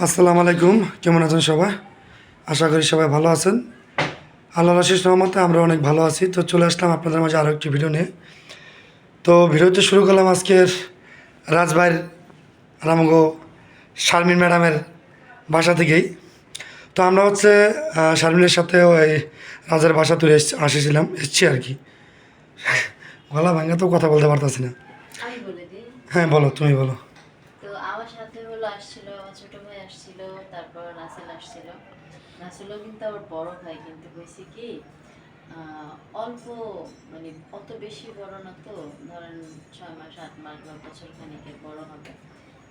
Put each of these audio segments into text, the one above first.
আসসালামু আলাইকুম, কেমন আছেন সবাই? আশা করি সবাই ভালো আছেন। আল্লাহর আশিস রহমতে আমরা অনেক ভালো আছি। তো চলে আসলাম আপনাদের মাঝে আরও একটি ভিডিও নিয়ে। তো ভিডিওতে শুরু করলাম আজকের রাজভাইয়ের রামগো শারমিন ম্যাডামের বাসা থেকেই। তো আমরা হচ্ছে শারমিনের সাথে ওই রাজের বাসা তুলে এসছি আর কি। গলা ভাঙা তো কথা বলতে পারতাছি না। আমি বলে দিই। হ্যাঁ বলো, তুমি বলো। তো আমার সাথে হলো আসছিল আমার ছোট ভাই আসছিল, তারপর রাসেল আসছিল। রাসেলও কিন্তু আবার বড় ভাই, কিন্তু হয়েছে কি আহ, অল্প মানে অত বেশি বড় না, তো ধরেন 6 মাস 8 মাস বা বছর খানিকের বড় হবে।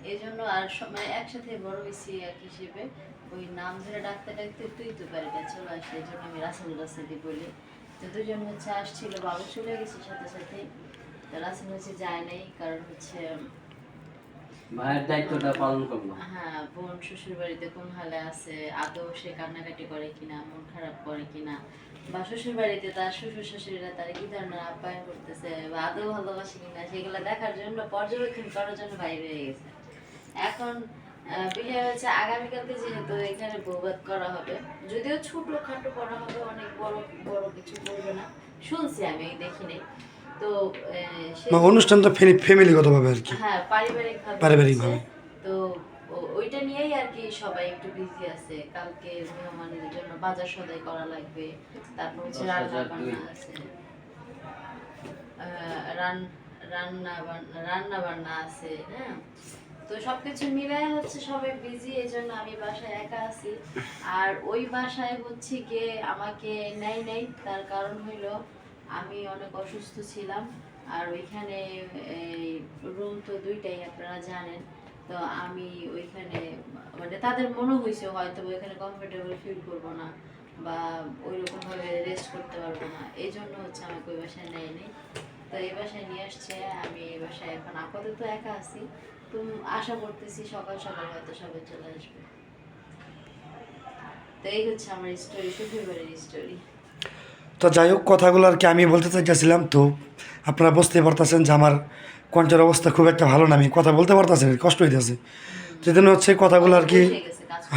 এই জন্য আর মানে একসাথে বড় হয়েছি এক হিসেবে ওই নাম ধরে ডাকতে ডাকতে তুই তো পারি না চলে আসে, এই জন্য আমি রাসেল রাসেলই বলি। তো দুজন হচ্ছে আসছিল, বাবু চলে গেছে সাথে সাথে। তো রাসেল হচ্ছে যায় নাই, কারণ হচ্ছে ভাইয়ের দায়িত্বটা পালন করলো। হ্যাঁ, বোন শ্বশুর বাড়িতে কোন হালে আছে, আদৌ সে কান্নাকাটি করে কিনা, মন খারাপ করে কিনা, বা শ্বশুর বাড়িতে তার শ্বশুর শাশুড়িরা তার কি ধরনের আপ্যায়ন করতেছে বা আদৌ ভালোবাসে কিনা, সেগুলো দেখার জন্য পর্যবেক্ষণ করার জন্য বাইরে হয়ে গেছে। এখন বিষয় হচ্ছে আগামীকালকে যেহেতু এখানে বৌভাত করা হবে, যদিও ছোট খাটো করা হবে, অনেক বড় বড় কিছু করবে না, শুনছি আমি, দেখিনি। তো অনুষ্ঠানটা ফ্যামিলিগতভাবে আর কি, হ্যাঁ, পারিবারিকভাবে। তো ওইটা নিয়েই আর কি সবাই একটু বিজি আছে। কালকে মেহমানদের জন্য বাজার সদাই করা লাগবে, তারপর হচ্ছে রান্না বান্না আছে, রান্না বান্না আছে। হ্যাঁ, তো সবকিছু মিলাই হচ্ছে সবাই বিজি, এই জন্য আমি বাসায় একা আছি। আর ওই বাসায় হচ্ছে গিয়ে আমাকে নেই নেই, তার কারণ হইলো আমি অনেক অসুস্থ ছিলাম। আর ওইখানে রুম তো দুইটাই আপনারা জানেন। তো আমি ওইখানে মানে তাদের মনে হয়েছে হয়তো ওইখানে কমফোর্টেবল ফিল করবো না বা ওইরকম ভাবে রেস্ট করতে পারবো না, এই জন্য হচ্ছে আমাকে ওই বাসায় নেয় নেই। তো এই বাসায় নিয়ে আসছে, আমি এই বাসায় এখন আপাতত একা আছি। তো আশা করতেছি সকাল সকাল হয়তো সবাই চলে আসবে। তো এই হচ্ছে আমার স্টোরি, শ্বশুর বাড়ির স্টোরি। তো যাই হোক, কথাগুলো আর কি আমি বলতে চাইছিলাম। তো আপনারা বুঝতে পারতেছেন যে আমার কণ্ঠের অবস্থা খুব একটা ভালো না, আমি কথা বলতে পারতেছি না, কষ্ট হইতেছে। যেদিন হচ্ছে কথাগুলো আর কি,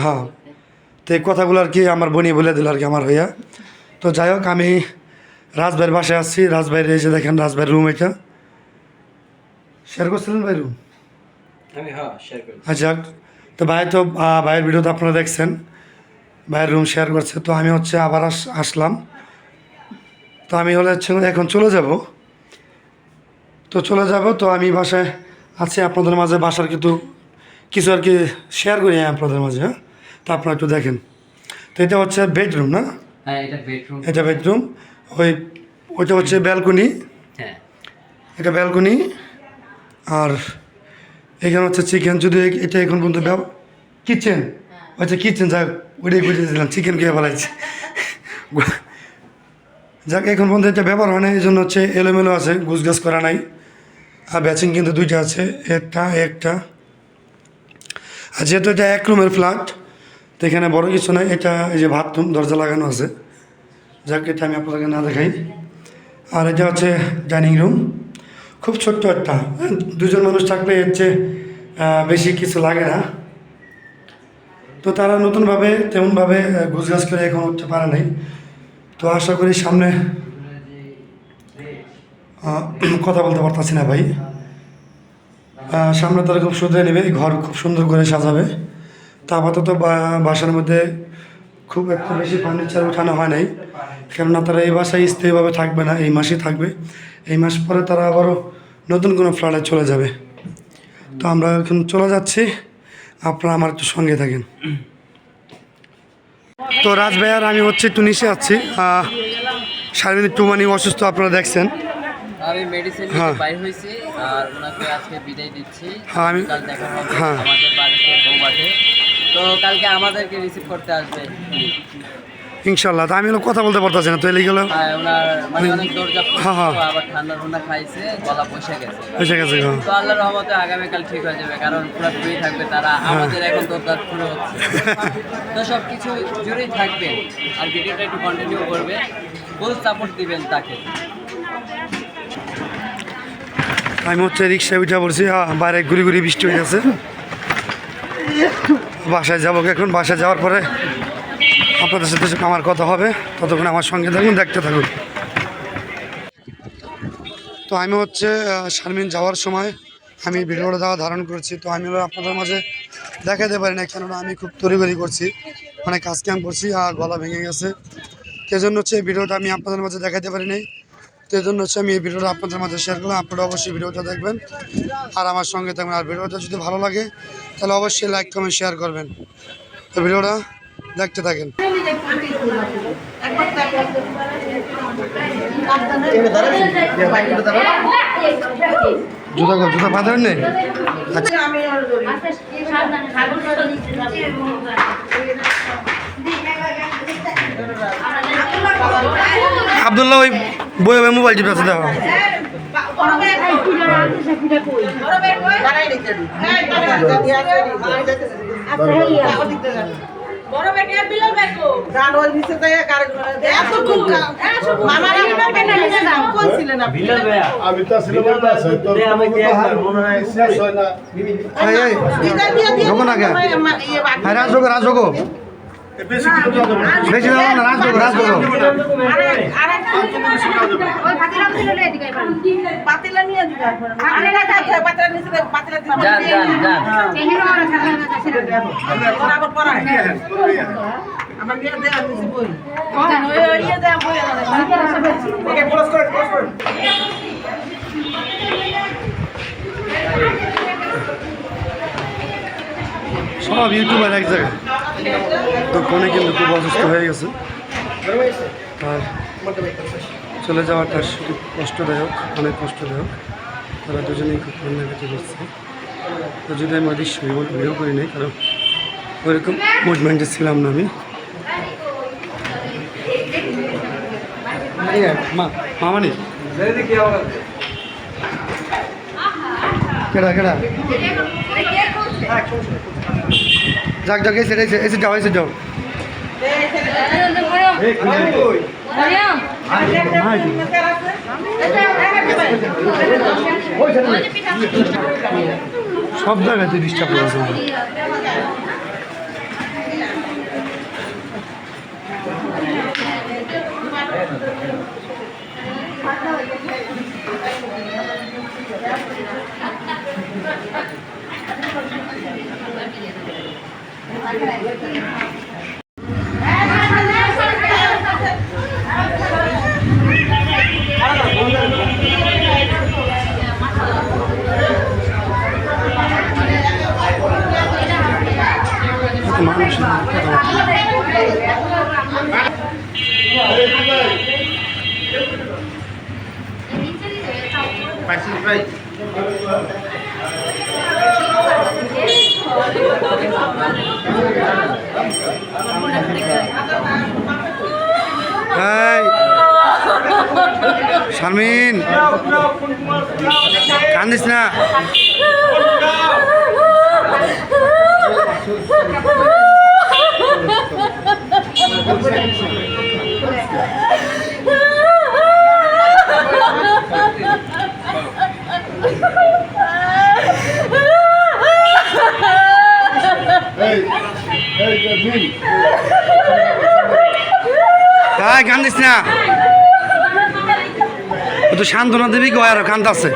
হ্যাঁ, তো এই কথাগুলো আর কি আমার বোনই বলে দিল আর কি আমার হইয়া। তো যাই হোক, আমি রাজভাইয়ের বাসায় আসছি। রাজভাইয়ের এই যে দেখেন, রাজভাইয়ের রুম এটা শেয়ার করছিলেন ভাই রুম। আচ্ছা, তো ভাই তো ভাইয়ের ভিডিও তো আপনারা দেখছেন, ভাইয়ের রুম শেয়ার করছে। তো আমি হচ্ছে আবার আসলাম। তো আমি হচ্ছে এখন চলে যাব। তো আমি বাসায় আছি আপনাদের মাঝে, বাসার কিছু আর কি শেয়ার করি আপনাদের মাঝে। হ্যাঁ, তো আপনারা একটু দেখেন। তো এটা হচ্ছে বেডরুম না? হ্যাঁ, এটা বেডরুম। এটা বেডরুম। ওইটা হচ্ছে ব্যালকনি। হ্যাঁ, এটা ব্যালকনি। আর এখানে হচ্ছে চিকেন, যদি এটা এখন পর্যন্ত কিচেন, আচ্ছা কিচেন, যাক ওইটাই বুঝেছিলাম, চিকেন খেয়ে ফেলাইছি। যাক, এখন পর্যন্ত এটা ব্যবহার হয় না, এই জন্য হচ্ছে এলোমেলো আছে, গুছগাছ করা নাই। আর ব্যাচিং কিন্তু দুইটা আছে, একটা। আর যেহেতু এটা এক রুমের ফ্ল্যাট, তো এখানে বড় কিছু নাই। এটা এই যে বাথরুম, দরজা লাগানো আছে। যাক, এটা আমি আপনাদেরকে না দেখাই। আর এটা হচ্ছে ডাইনিং রুম, খুব ছোট্ট একটা, দুজন মানুষ থাকলে এর চেয়ে বেশি কিছু লাগে না। তো তারা নতুনভাবে তেমনভাবে গুছগাছ করে এখন উঠতে পারে নাই। তো আশা করি সামনে কথা বলতে পারতাছি না ভাই, সামনে তারা খুব সুন্দর নেবে, ঘর খুব সুন্দর করে সাজাবে। তা আপাতত বাসার মধ্যে খুব একটা বেশি ফার্নিচার উঠানো হয় নাই, কেননা তারা এই বাসায় স্থায়ীভাবে থাকবে না, এই মাসেই থাকবে। এই মাস পরে তারা আবারও নতুন কোনো ফ্ল্যাটে চলে যাবে। তো আমরা এখন চলে যাচ্ছি, আপনারা আমার একটু সঙ্গে থাকেন। তো রাজভাই আর আমি হচ্ছে একটু নিচে আছি, শারীরিক একটু মানে অসুস্থ, আপনারা দেখছেন। আমি মেডিসিন নিতে বাইর হইছি আর ওনাকে আজকে বিদায় দিচ্ছি। আমি কাল দেখা হবে হ্যাঁ আমাদের বাড়িতে বৌভাতে। তো কালকে আমাদেরকে রিসিভ করতে আসবে ইনশাল্লাহ। তো আমি কথা বলতে পারতেছি না, তো এলে গেল। হ্যাঁ, ওনার মানে অনেক দরজা হ্যাঁ হ্যাঁ আবার ঠান্ডা খাইছে, গলা বসে গেছে। এসে গেছে। তো আল্লাহর রহমতে আগামীকাল ঠিক হয়ে যাবে, কারণ পুরো ফ্রি থাকবে তারা। আমাদের এখন দরকার শুরু হচ্ছে, তো সব কিছু জুড়েই থাকবে। আর ভিডিওটা একটু কন্টিনিউ করবে, ফুল সাপোর্ট দিবেন তাকে। আমি হচ্ছে রিক্সায় উঠে পড়ছি, বাইরে ঘুরি ঘুরি বৃষ্টি হয়ে গেছে। বাসায় যাবো এখন, বাসায় যাওয়ার পরে আপনাদের সাথে আমার কথা হবে, ততক্ষণ আমার সঙ্গে থাকুন, দেখতে থাকুন। তো আমি হচ্ছে শারমিন যাওয়ার সময় আমি ভিডিওটা দেওয়া ধারণ করছি। তো আমি আপনাদের মাঝে দেখাতে পারি না, কেননা আমি খুব তড়িঘড়ি করছি, মানে কাজ কাম করছি আর গলা ভেঙে গেছে। সেজন্য হচ্ছে এই ভিডিওটা আমি আপনাদের মাঝে দেখাতে পারি নাই। সেই জন্য হচ্ছে আমি এই ভিডিওটা আপনাদের মাঝে শেয়ার করলাম। আপনারা অবশ্যই ভিডিওটা দেখবেন আর আমার সঙ্গে থাকবেন। আর ভিডিওটা যদি ভালো লাগে তাহলে অবশ্যই লাইক কমেন্ট শেয়ার করবেন। তো ভিডিওটা দেখতে থাকেন। জুতা বাঁধেন নেই? আচ্ছা আব্দুল্লাহ ওই বই মোবাইল টিপে দেখো। রাজগো বেশি দাও না, রাজগো সব ইউটিউবার এক জায়গায়। তো ফোনে কিন্তু খুব অসুস্থ হয়ে গেছে আর চলে যাওয়াটা খুব কষ্টদায়ক, অনেক কষ্টদায়ক। তারা দুজনেই খুব কান্নাকাটি করছে। তো যদি আমি ওদের ভিডিও করি নাই, কারণ ওইরকম মুভমেন্টে ছিলাম না আমি। মামানি কেডা কেডা যাক যাক এসে এসে এসে যাও, এসে যাও। সব জায়গাতে ডিস্টার্ব হয়েছে। শারমিন কান্দিস না। কান্দিস না, তো সান্ত্বনা দেবী কয় আর কান্দাছে।